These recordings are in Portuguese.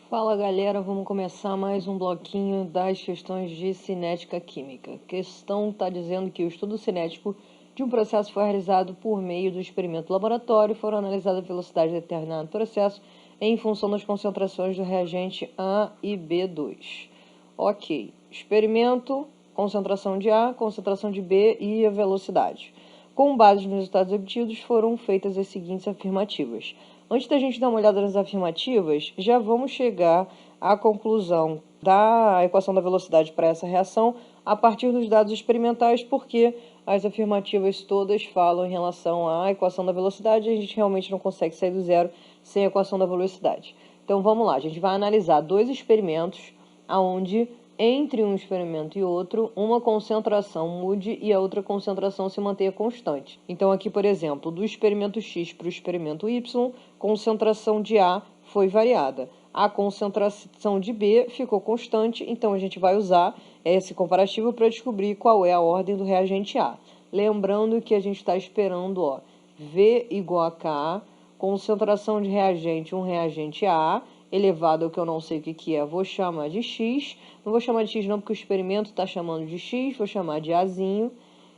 Fala galera, vamos começar mais um bloquinho das questões de cinética química. A questão está dizendo que o estudo cinético de um processo foi realizado por meio do experimento laboratório e foram analisadas a velocidade de determinado processo em função das concentrações do reagente A e B2. Ok, experimento, concentração de A, concentração de B e a velocidade. Com base nos resultados obtidos, foram feitas as seguintes afirmativas. Antes da gente dar uma olhada nas afirmativas, já vamos chegar à conclusão da equação da velocidade para essa reação a partir dos dados experimentais, porque as afirmativas todas falam em relação à equação da velocidade e a gente realmente não consegue sair do zero sem a equação da velocidade. Então vamos lá, a gente vai analisar dois experimentos onde entre um experimento e outro, uma concentração mude e a outra concentração se mantenha constante. Então, aqui, por exemplo, do experimento X para o experimento Y, concentração de A foi variada. A concentração de B ficou constante, então a gente vai usar esse comparativo para descobrir qual é a ordem do reagente A. Lembrando que a gente está esperando, V igual a K, concentração de reagente, um reagente A, elevado ao que eu não sei o que é, vou chamar de X. Não vou chamar de X não, porque o experimento está chamando de X, vou chamar de Azinho.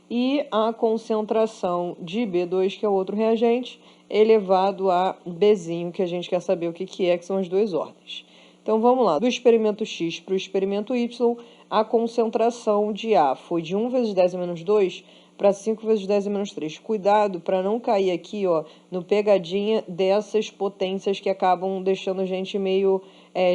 E a concentração de B2, que é o outro reagente, elevado a Bzinho, que a gente quer saber o que é, que são as duas ordens. Então, vamos lá. Do experimento X para o experimento Y, a concentração de A foi de 1 vezes 10 a menos 2 para 5 vezes 10 a menos 3. Cuidado para não cair aqui, no pegadinha dessas potências que acabam deixando a gente meio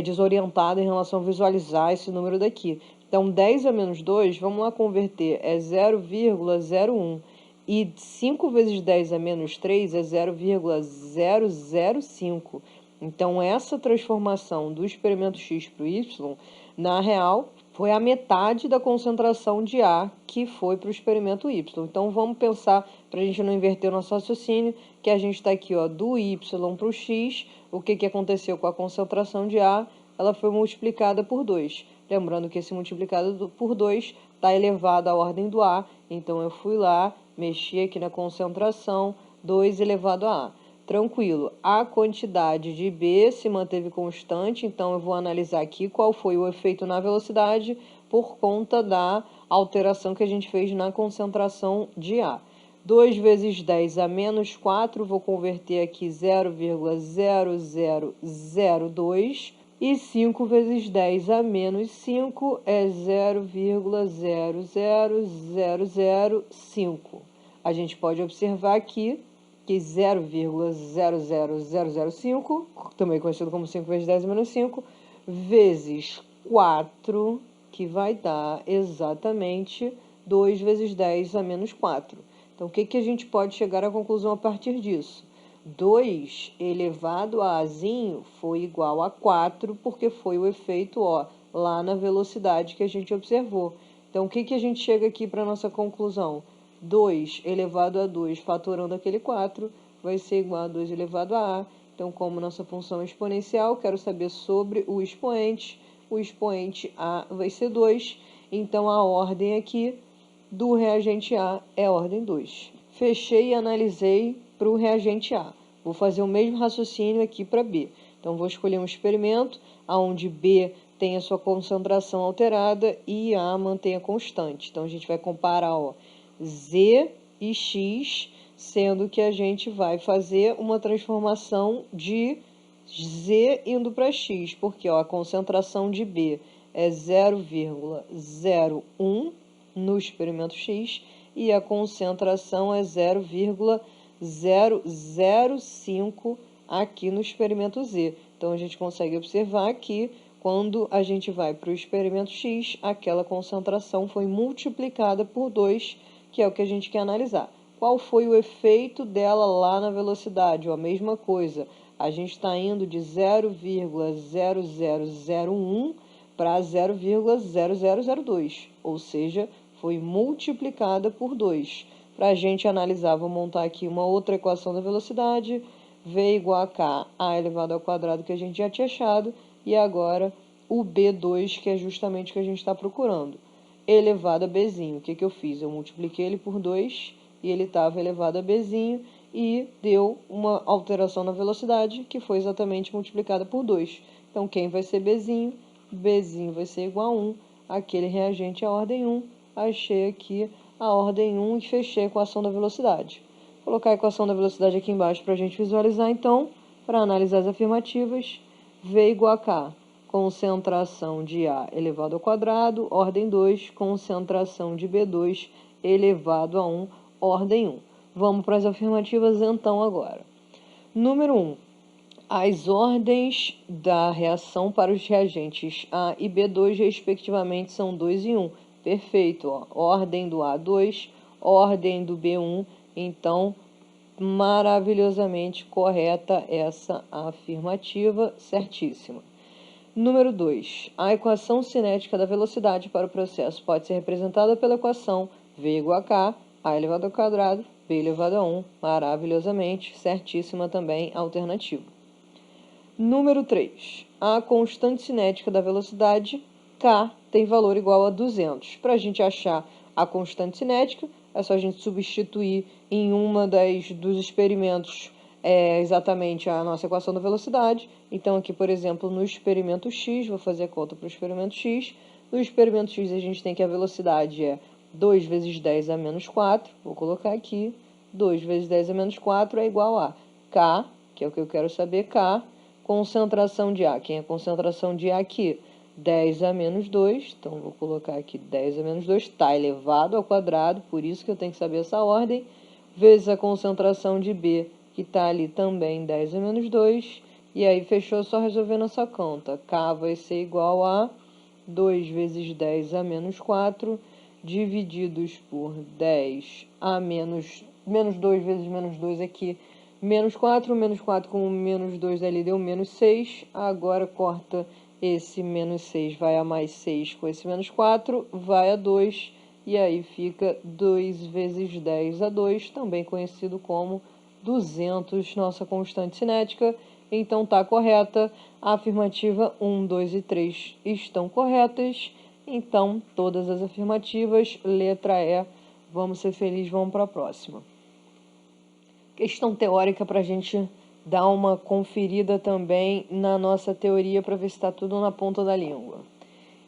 desorientado em relação a visualizar esse número daqui. Então, 10 a menos 2, vamos lá converter, é 0,01. E 5 vezes 10 a menos 3 é 0,005. Então, essa transformação do experimento X para o Y, na real, foi a metade da concentração de A que foi para o experimento Y. Então, vamos pensar, para a gente não inverter o nosso raciocínio, que a gente está aqui, do Y para o X, o que aconteceu com a concentração de A? Ela foi multiplicada por 2. Lembrando que esse multiplicado por 2 está elevado à ordem do A, então eu fui lá, mexi aqui na concentração, 2 elevado a A. Tranquilo, a quantidade de B se manteve constante, então eu vou analisar aqui qual foi o efeito na velocidade por conta da alteração que a gente fez na concentração de A. 2 vezes 10 a menos 4, vou converter aqui 0,0002. E 5 vezes 10 a menos 5 é 0,00005. A gente pode observar aqui que 0,00005, também conhecido como 5 vezes 10 a menos 5, vezes 4, que vai dar exatamente 2 vezes 10 a menos 4. Então, o que a gente pode chegar à conclusão a partir disso? 2 elevado a Azinho foi igual a 4, porque foi o efeito lá na velocidade que a gente observou. Então, o que a gente chega aqui para a nossa conclusão? 2 elevado a 2, fatorando aquele 4, vai ser igual a 2 elevado a A. Então, como nossa função é exponencial, quero saber sobre o expoente. O expoente A vai ser 2. Então, a ordem aqui do reagente A é a ordem 2. Fechei e analisei para o reagente A. Vou fazer o mesmo raciocínio aqui para B. Então, vou escolher um experimento onde B tem a sua concentração alterada e A mantenha constante. Então, a gente vai comparar Z e X, sendo que a gente vai fazer uma transformação de Z indo para X, porque a concentração de B é 0,01 no experimento X e a concentração é 0,005 aqui no experimento Z. Então, a gente consegue observar que quando a gente vai para o experimento X, aquela concentração foi multiplicada por 2, que é o que a gente quer analisar. Qual foi o efeito dela lá na velocidade? A mesma coisa, a gente está indo de 0,0001 para 0,0002, ou seja, foi multiplicada por 2. Para a gente analisar, vou montar aqui uma outra equação da velocidade, V igual a K, A elevado ao quadrado, que a gente já tinha achado, e agora o B2, que é justamente o que a gente está procurando, elevado a Bzinho. O que eu fiz? Eu multipliquei ele por 2, e ele estava elevado a Bzinho, e deu uma alteração na velocidade, que foi exatamente multiplicada por 2. Então, quem vai ser Bzinho? Bzinho vai ser igual a 1. Aquele reagente é a ordem 1. Achei aqui a ordem 1 e fechei a equação da velocidade. Vou colocar a equação da velocidade aqui embaixo para a gente visualizar, então, para analisar as afirmativas. V igual a K, concentração de A elevado ao quadrado, ordem 2, concentração de B2 elevado a 1, ordem 1. Vamos para as afirmativas, então, agora. Número 1. As ordens da reação para os reagentes A e B2, respectivamente, são 2 e 1. Perfeito. Ó. Ordem do A2, ordem do B1. Então, maravilhosamente correta essa afirmativa, certíssima. Número 2. A equação cinética da velocidade para o processo pode ser representada pela equação V igual a K, A elevado ao quadrado, B elevado a 1. Maravilhosamente, certíssima também, alternativa. Número 3. A constante cinética da velocidade, K, tem valor igual a 200. Para a gente achar a constante cinética, é só a gente substituir em uma dos experimentos exatamente a nossa equação da velocidade. Então, aqui, por exemplo, no experimento X, vou fazer a conta para o experimento X. No experimento X, a gente tem que a velocidade é 2 vezes 10 a menos 4. Vou colocar aqui. 2 vezes 10 a menos 4 é igual a K, que é o que eu quero saber, K, concentração de A. Quem é a concentração de A aqui? 10 a menos 2. Então, vou colocar aqui 10 a menos 2. Está elevado ao quadrado, por isso que eu tenho que saber essa ordem. Vezes a concentração de B, que está ali também 10 a menos 2. E aí, fechou só resolvendo essa conta. K vai ser igual a 2 vezes 10 a menos 4, divididos por 10 a menos 2 vezes menos 2 aqui. Menos 4 com menos 2 ali deu menos 6. Agora corta esse menos 6, vai a mais 6 com esse menos 4, vai a 2. E aí fica 2 vezes 10 a 2, também conhecido como 200, nossa constante cinética. Então está correta. A afirmativa 1, 2 e 3 estão corretas. Então, todas as afirmativas, letra E. Vamos ser felizes, vamos para a próxima. Questão teórica para a gente dar uma conferida também na nossa teoria para ver se está tudo na ponta da língua.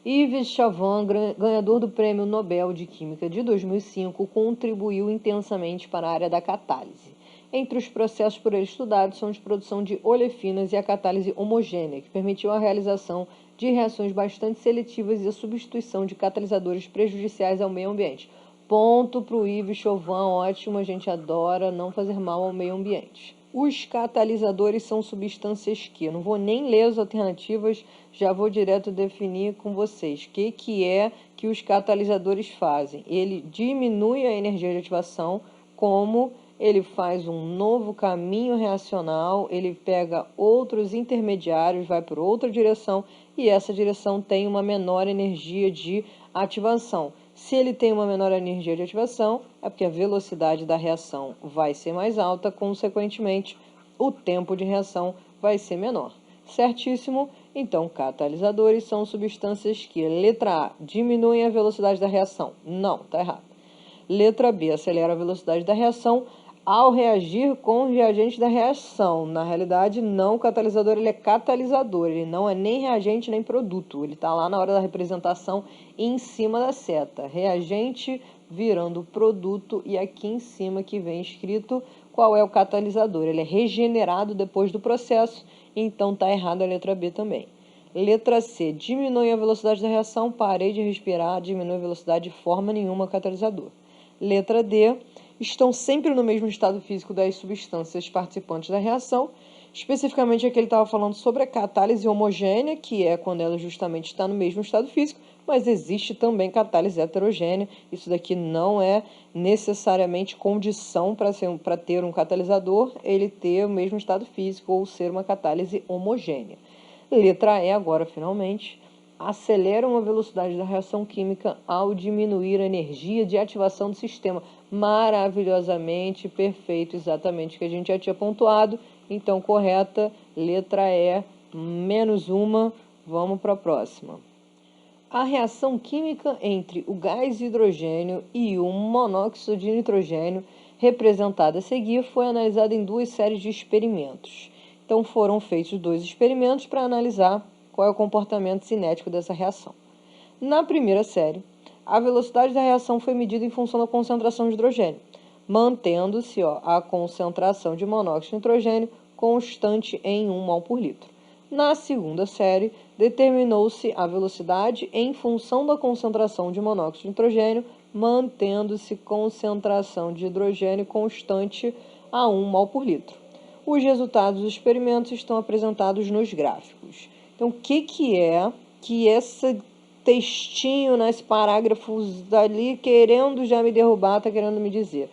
Yves Chavan, ganhador do Prêmio Nobel de Química de 2005, contribuiu intensamente para a área da catálise. Entre os processos por ele estudados são de produção de olefinas e a catálise homogênea, que permitiu a realização de reações bastante seletivas e a substituição de catalisadores prejudiciais ao meio ambiente. Ponto para o Yves Chavan, ótimo, a gente adora não fazer mal ao meio ambiente. Os catalisadores são substâncias que, eu não vou nem ler as alternativas, já vou direto definir com vocês. O que é que os catalisadores fazem? Ele diminui a energia de ativação, como ele faz um novo caminho reacional, ele pega outros intermediários, vai por outra direção, e essa direção tem uma menor energia de ativação. Se ele tem uma menor energia de ativação, é porque a velocidade da reação vai ser mais alta, consequentemente, o tempo de reação vai ser menor. Certíssimo? Então, catalisadores são substâncias que, letra A, diminuem a velocidade da reação. Não, está errado. Letra B, acelera a velocidade da reação ao reagir com os reagentes da reação. Na realidade, não, o catalisador ele é catalisador, ele não é nem reagente nem produto. Ele está lá na hora da representação em cima da seta. Reagente virando produto e aqui em cima que vem escrito qual é o catalisador. Ele é regenerado depois do processo, então está errado a letra B também. Letra C, diminui a velocidade da reação, parei de respirar, diminui a velocidade de forma nenhuma catalisador. Letra D, estão sempre no mesmo estado físico das substâncias participantes da reação. Especificamente aqui ele estava falando sobre a catálise homogênea, que é quando ela justamente está no mesmo estado físico, mas existe também catálise heterogênea. Isso daqui não é necessariamente condição para ter um catalisador, ele ter o mesmo estado físico ou ser uma catálise homogênea. Letra E, agora finalmente, aceleram a velocidade da reação química ao diminuir a energia de ativação do sistema. Maravilhosamente perfeito, exatamente o que a gente já tinha pontuado. Então, correta, letra E, menos uma. Vamos para a próxima. A reação química entre o gás hidrogênio e o monóxido de nitrogênio, representada a seguir, foi analisada em duas séries de experimentos. Então, foram feitos 2 experimentos para analisar qual é o comportamento cinético dessa reação. Na primeira série, a velocidade da reação foi medida em função da concentração de hidrogênio, mantendo-se a concentração de monóxido de nitrogênio constante em 1 mol por litro. Na segunda série, determinou-se a velocidade em função da concentração de monóxido de nitrogênio, mantendo-se concentração de hidrogênio constante a 1 mol por litro. Os resultados dos experimentos estão apresentados nos gráficos. Então, o que é que esse textinho, nesse parágrafos dali, querendo já me derrubar, está querendo me dizer?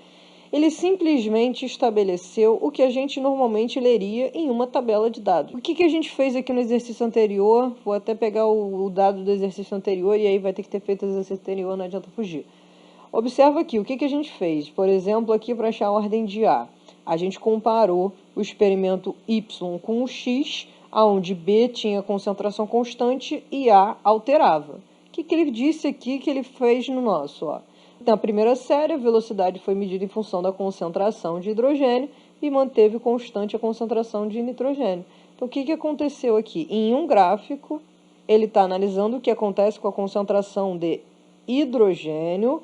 Ele simplesmente estabeleceu o que a gente normalmente leria em uma tabela de dados. O que a gente fez aqui no exercício anterior? Vou até pegar o dado do exercício anterior e aí vai ter que ter feito o exercício anterior, não adianta fugir. Observa aqui, o que a gente fez? Por exemplo, aqui para achar a ordem de a gente comparou o experimento Y com o X, onde B tinha concentração constante e A alterava. O que ele disse aqui que ele fez no nosso? Na primeira série, a velocidade foi medida em função da concentração de hidrogênio e manteve constante a concentração de nitrogênio. Então, o que aconteceu aqui? Em um gráfico, ele está analisando o que acontece com a concentração de hidrogênio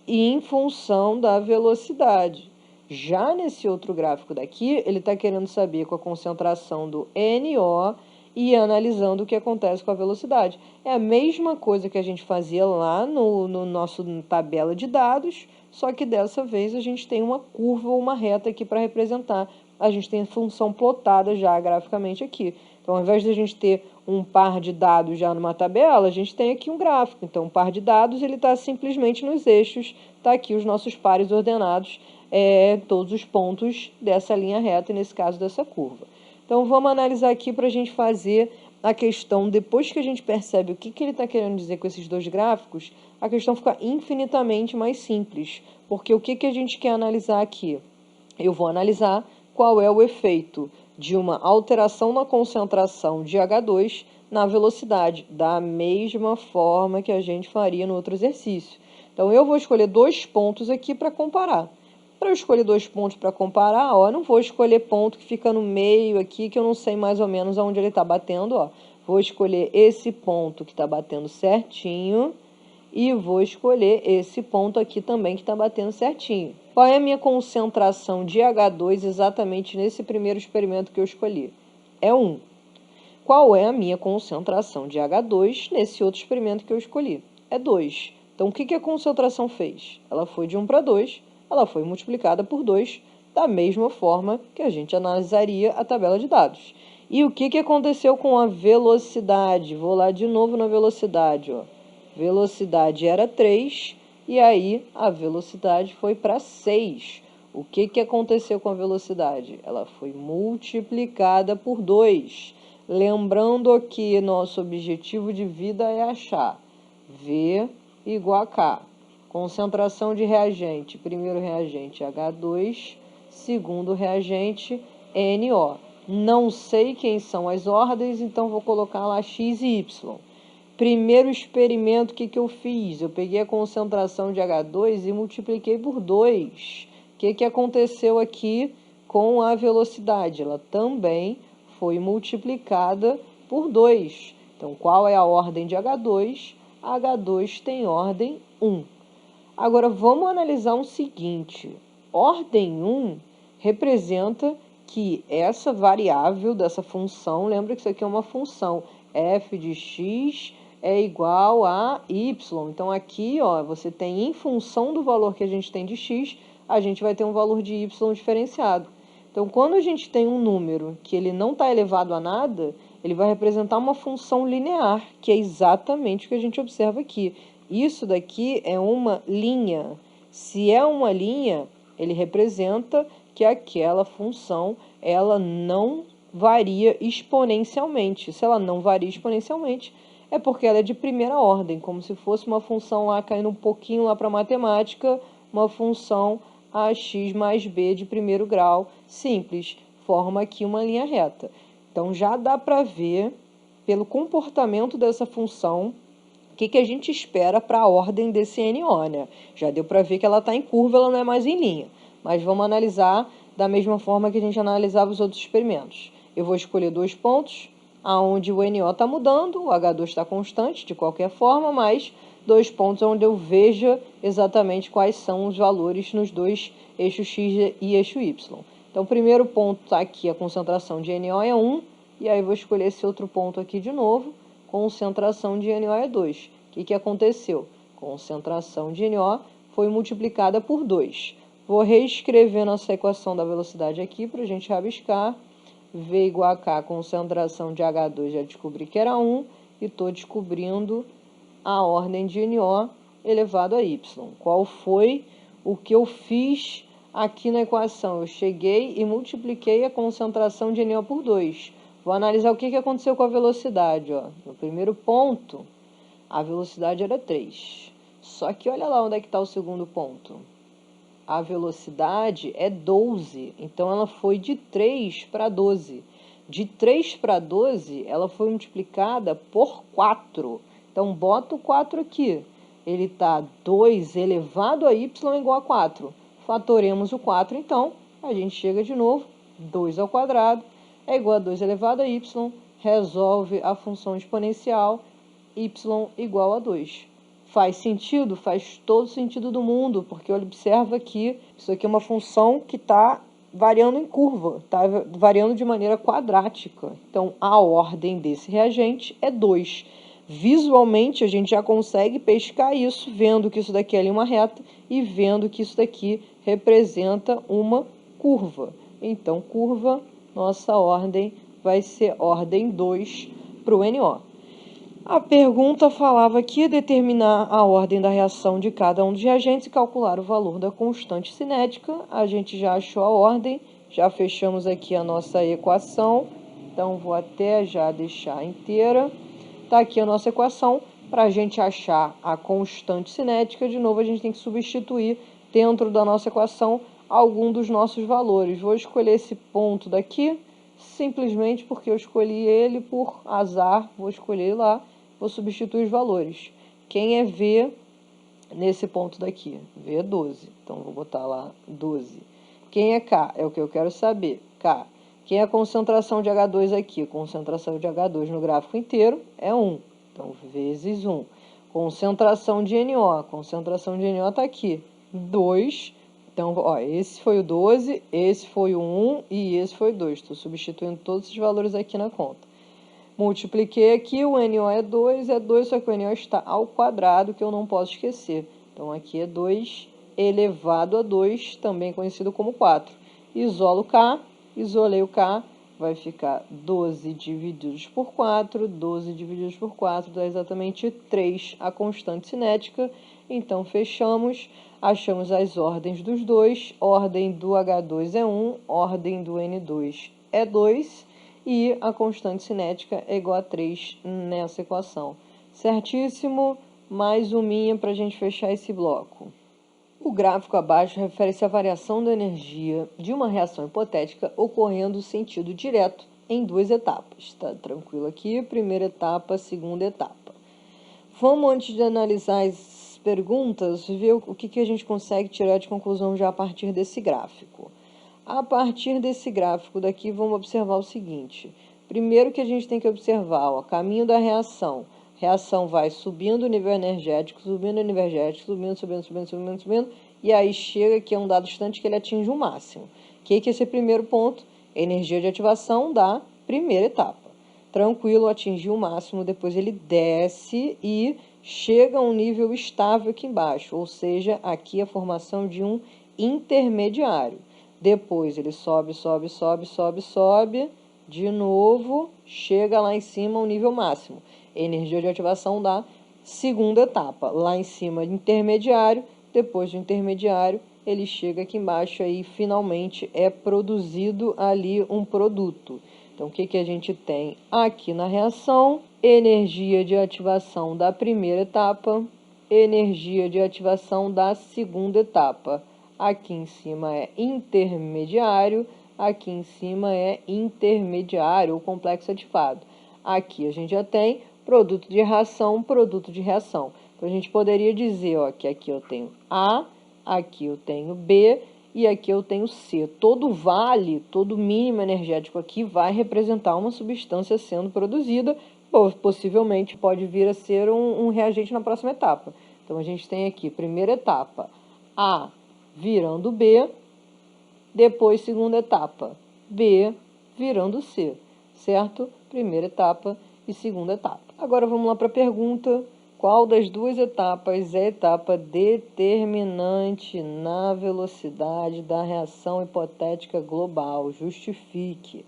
e em função da velocidade. Já nesse outro gráfico daqui, ele está querendo saber com a concentração do NO e analisando o que acontece com a velocidade. É a mesma coisa que a gente fazia lá no nosso tabela de dados, só que dessa vez a gente tem uma curva ou uma reta aqui para representar. A gente tem a função plotada já graficamente aqui. Então, ao invés de a gente ter um par de dados já numa tabela, a gente tem aqui um gráfico. Então, o par de dados ele está simplesmente nos eixos. Está aqui os nossos pares ordenados, todos os pontos dessa linha reta, e nesse caso dessa curva. Então, vamos analisar aqui para a gente fazer a questão, depois que a gente percebe o que ele está querendo dizer com esses dois gráficos, a questão fica infinitamente mais simples. Porque o que a gente quer analisar aqui? Eu vou analisar qual é o efeito de uma alteração na concentração de H2 na velocidade, da mesma forma que a gente faria no outro exercício. Então, eu vou escolher 2 pontos aqui para comparar. Para eu escolher 2 pontos para comparar, eu não vou escolher ponto que fica no meio aqui, que eu não sei mais ou menos aonde ele está batendo. Vou escolher esse ponto que está batendo certinho e vou escolher esse ponto aqui também que está batendo certinho. Qual é a minha concentração de H2 exatamente nesse primeiro experimento que eu escolhi? É 1. Qual é a minha concentração de H2 nesse outro experimento que eu escolhi? É 2. Então, o que a concentração fez? Ela foi de 1 para 2. Ela foi multiplicada por 2, da mesma forma que a gente analisaria a tabela de dados. E o que aconteceu com a velocidade? Vou lá de novo na velocidade. Velocidade era 3, e aí a velocidade foi para 6. O que aconteceu com a velocidade? Ela foi multiplicada por 2. Lembrando que nosso objetivo de vida é achar V igual a K. Concentração de reagente. Primeiro reagente H2, segundo reagente NO. Não sei quem são as ordens, então vou colocar lá X e Y. Primeiro experimento, o que eu fiz? Eu peguei a concentração de H2 e multipliquei por 2. O que aconteceu aqui com a velocidade? Ela também foi multiplicada por 2. Então, qual é a ordem de H2? H2 tem ordem 1. Agora, vamos analisar o seguinte. Ordem 1 representa que essa variável dessa função, lembra que isso aqui é uma função, f de x é igual a y. Então, aqui, você tem, em função do valor que a gente tem de x, a gente vai ter um valor de y diferenciado. Então, quando a gente tem um número que ele não está elevado a nada, ele vai representar uma função linear, que é exatamente o que a gente observa aqui. Isso daqui é uma linha. Se é uma linha, ele representa que aquela função ela não varia exponencialmente. Se ela não varia exponencialmente, é porque ela é de primeira ordem, como se fosse uma função lá caindo um pouquinho lá para a matemática, uma função ax mais b de primeiro grau, simples, forma aqui uma linha reta. Então, já dá para ver, pelo comportamento dessa função, o que a gente espera para a ordem desse NO, né? Já deu para ver que ela está em curva, ela não é mais em linha. Mas vamos analisar da mesma forma que a gente analisava os outros experimentos. Eu vou escolher 2 pontos, onde o NO está mudando, o H2 está constante de qualquer forma, mas 2 pontos onde eu veja exatamente quais são os valores nos dois eixos X e eixo Y. Então, o primeiro ponto está aqui, a concentração de NO é 1, e aí vou escolher esse outro ponto aqui de novo, concentração de NO é 2. O que aconteceu? Concentração de NO foi multiplicada por 2. Vou reescrever nossa equação da velocidade aqui para a gente rabiscar. V igual a K, concentração de H2, já descobri que era 1, e estou descobrindo a ordem de NO elevado a Y. Qual foi o que eu fiz aqui na equação? Eu cheguei e multipliquei a concentração de NO por 2. Vou analisar o que aconteceu com a velocidade. Ó. No primeiro ponto, a velocidade era 3. Só que olha lá onde é que está o segundo ponto. A velocidade é 12, então ela foi de 3 para 12. De 3 para 12, ela foi multiplicada por 4. Então, bota o 4 aqui. Ele está 2 elevado a y igual a 4. Fatoremos o 4, então, a gente chega de novo, 2 ao quadrado é igual a 2 elevado a y, resolve a função exponencial, y igual a 2. Faz sentido? Faz todo sentido do mundo, porque observa que isso aqui é uma função que está variando em curva, está variando de maneira quadrática. Então, a ordem desse reagente é 2. Visualmente, a gente já consegue pescar isso, vendo que isso daqui é ali uma reta e vendo que isso daqui representa uma curva. Então, curva, nossa ordem vai ser ordem 2 para o NO. A pergunta falava que determinar a ordem da reação de cada um dos reagentes e calcular o valor da constante cinética. A gente já achou a ordem, já fechamos aqui a nossa equação, então vou até já deixar inteira. Está aqui a nossa equação. Para a gente achar a constante cinética, de novo a gente tem que substituir dentro da nossa equação algum dos nossos valores. Vou escolher esse ponto daqui, simplesmente porque eu escolhi ele por azar, vou escolher lá. Vou substituir os valores. Quem é V nesse ponto daqui? V é 12. Então, vou botar lá 12. Quem é K? É o que eu quero saber. K. Quem é a concentração de H2 aqui? A concentração de H2 no gráfico inteiro é 1. Então, vezes 1. Concentração de NO. A concentração de NO está aqui. 2. Então, ó, esse foi o 12, esse foi o 1 e esse foi o 2. Estou substituindo todos esses valores aqui na conta. Multipliquei aqui, o NO é 2, só que o NO está ao quadrado, que eu não posso esquecer. Então, aqui é 2 elevado a 2, também conhecido como 4. Isolo K, isolei o K, vai ficar 12 divididos por 4, 12 divididos por 4 dá exatamente 3, a constante cinética. Então, fechamos, achamos as ordens dos dois, ordem do H2 é 1, ordem do N2 é 2, e a constante cinética é igual a 3 nessa equação. Certíssimo, mais uma para a gente fechar esse bloco. O gráfico abaixo refere-se à variação da energia de uma reação hipotética ocorrendo no sentido direto em 2 etapas. Está tranquilo aqui? Primeira etapa, segunda etapa. Vamos, antes de analisar as perguntas, ver o que a gente consegue tirar de conclusão já a partir desse gráfico. A partir desse gráfico daqui, vamos observar o seguinte. Primeiro que a gente tem que observar, ó, caminho da reação. Reação vai subindo o nível energético, subindo o nível energético, subindo, e aí chega aqui a um dado instante que ele atinge o máximo. O que é esse primeiro ponto? Energia de ativação da primeira etapa. Tranquilo, atingiu o máximo, depois ele desce e chega a um nível estável aqui embaixo, ou seja, aqui a formação de um intermediário. Depois ele sobe, de novo, chega lá em cima ao nível máximo. Energia de ativação da segunda etapa. Lá em cima, intermediário, depois do intermediário, ele chega aqui embaixo e finalmente é produzido ali um produto. Então, o que a gente tem aqui na reação? Energia de ativação da primeira etapa, energia de ativação da segunda etapa. Aqui em cima é intermediário, aqui em cima é intermediário ou complexo ativado. Aqui a gente já tem produto de reação, produto de reação. Então, a gente poderia dizer ó, que aqui eu tenho A, aqui eu tenho B e aqui eu tenho C. Todo vale, todo mínimo energético aqui vai representar uma substância sendo produzida, ou possivelmente pode vir a ser um reagente na próxima etapa. Então, a gente tem aqui, primeira etapa, A virando B, depois segunda etapa, B virando C, certo? Primeira etapa e segunda etapa. Agora vamos lá para a pergunta: qual das duas etapas é a etapa determinante na velocidade da reação hipotética global? Justifique.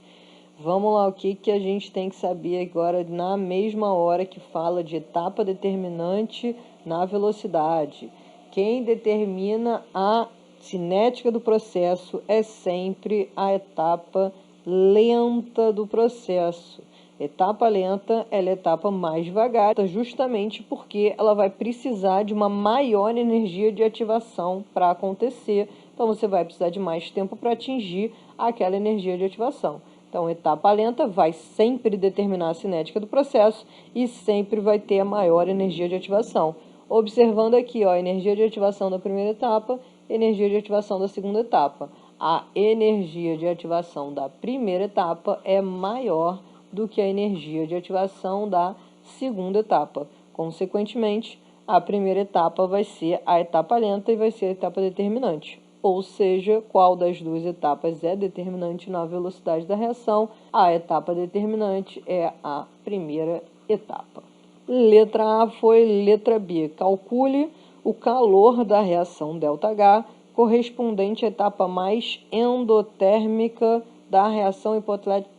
Vamos lá, o que a gente tem que saber agora na mesma hora que fala de etapa determinante na velocidade? Quem determina a cinética do processo é sempre a etapa lenta do processo. Etapa lenta, ela é a etapa mais devagar, justamente porque ela vai precisar de uma maior energia de ativação para acontecer. Então, você vai precisar de mais tempo para atingir aquela energia de ativação. Então, etapa lenta vai sempre determinar a cinética do processo e sempre vai ter a maior energia de ativação. Observando aqui, ó, a energia de ativação da primeira etapa, energia de ativação da segunda etapa. A energia de ativação da primeira etapa é maior do que a energia de ativação da segunda etapa. Consequentemente, a primeira etapa vai ser a etapa lenta e vai ser a etapa determinante. Ou seja, qual das duas etapas é determinante na velocidade da reação? A etapa determinante é a primeira etapa. Letra A foi letra B. Calcule o calor da reação ΔH correspondente à etapa mais endotérmica da reação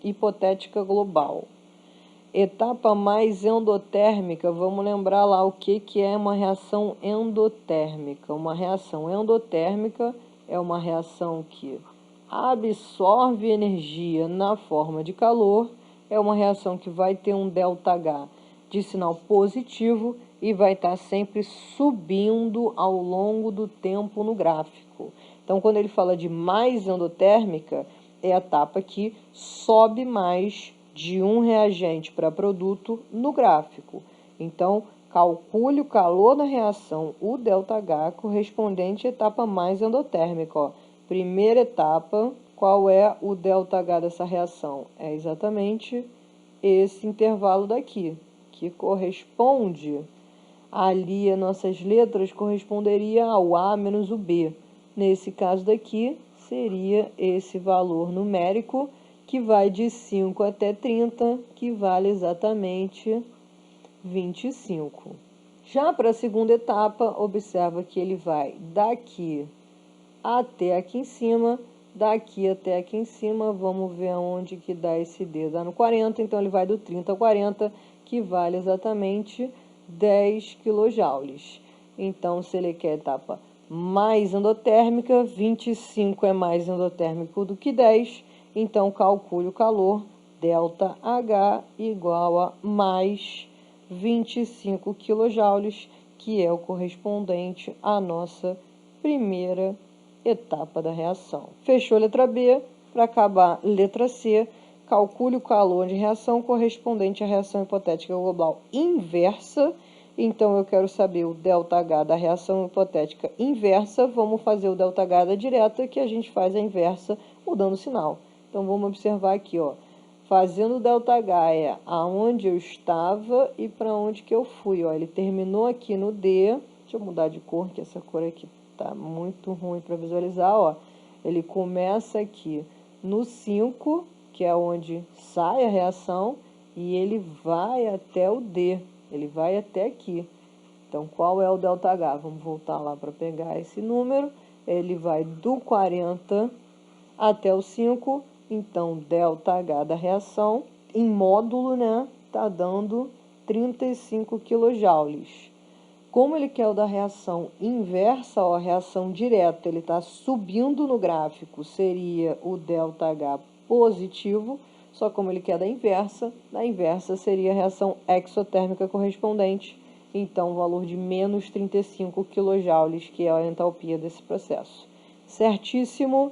hipotética global. Etapa mais endotérmica, vamos lembrar lá o que é uma reação endotérmica. Uma reação endotérmica é uma reação que absorve energia na forma de calor, é uma reação que vai ter um ΔH de sinal positivo e vai estar sempre subindo ao longo do tempo no gráfico. Então, quando ele fala de mais endotérmica, é a etapa que sobe mais de um reagente para produto no gráfico. Então, calcule o calor da reação, o ΔH, correspondente à etapa mais endotérmica. Ó. Primeira etapa, qual é o ΔH dessa reação? É exatamente esse intervalo daqui, que corresponde, ali as nossas letras corresponderia ao A menos o B. Nesse caso daqui, seria esse valor numérico, que vai de 5 até 30, que vale exatamente 25. Já para a segunda etapa, observa que ele vai daqui até aqui em cima, daqui até aqui em cima, vamos ver aonde que dá esse D, dá no 40, então ele vai do 30 ao 40, que vale exatamente 10 kJ. Então, se ele quer etapa mais endotérmica, 25 é mais endotérmico do que 10, então calcule o calor, ΔH igual a mais 25 kJ, que é o correspondente à nossa primeira etapa da reação. Fechou a letra B, para acabar, letra C, calcule o calor de reação correspondente à reação hipotética global inversa. Então, eu quero saber o ΔH da reação hipotética inversa. Vamos fazer o ΔH da direta, que a gente faz a inversa mudando o sinal. Então, vamos observar aqui, ó. Fazendo o ΔH é aonde eu estava e para onde que eu fui. Ó. Ele terminou aqui no D. Deixa eu mudar de cor, que essa cor aqui tá muito ruim para visualizar. Ó. Ele começa aqui no 5, que é onde sai a reação, e ele vai até o D. Ele vai até aqui. Então, qual é o ΔH? Vamos voltar lá para pegar esse número. Ele vai do 40 até o 5. Então, ΔH da reação, em módulo, né, tá dando 35 kJ. Como ele quer o da reação inversa, ó, a reação direta, ele está subindo no gráfico, seria o ΔH positivo, só como ele quer da inversa seria a reação exotérmica correspondente, então o valor de menos 35 kJ, que é a entalpia desse processo. Certíssimo?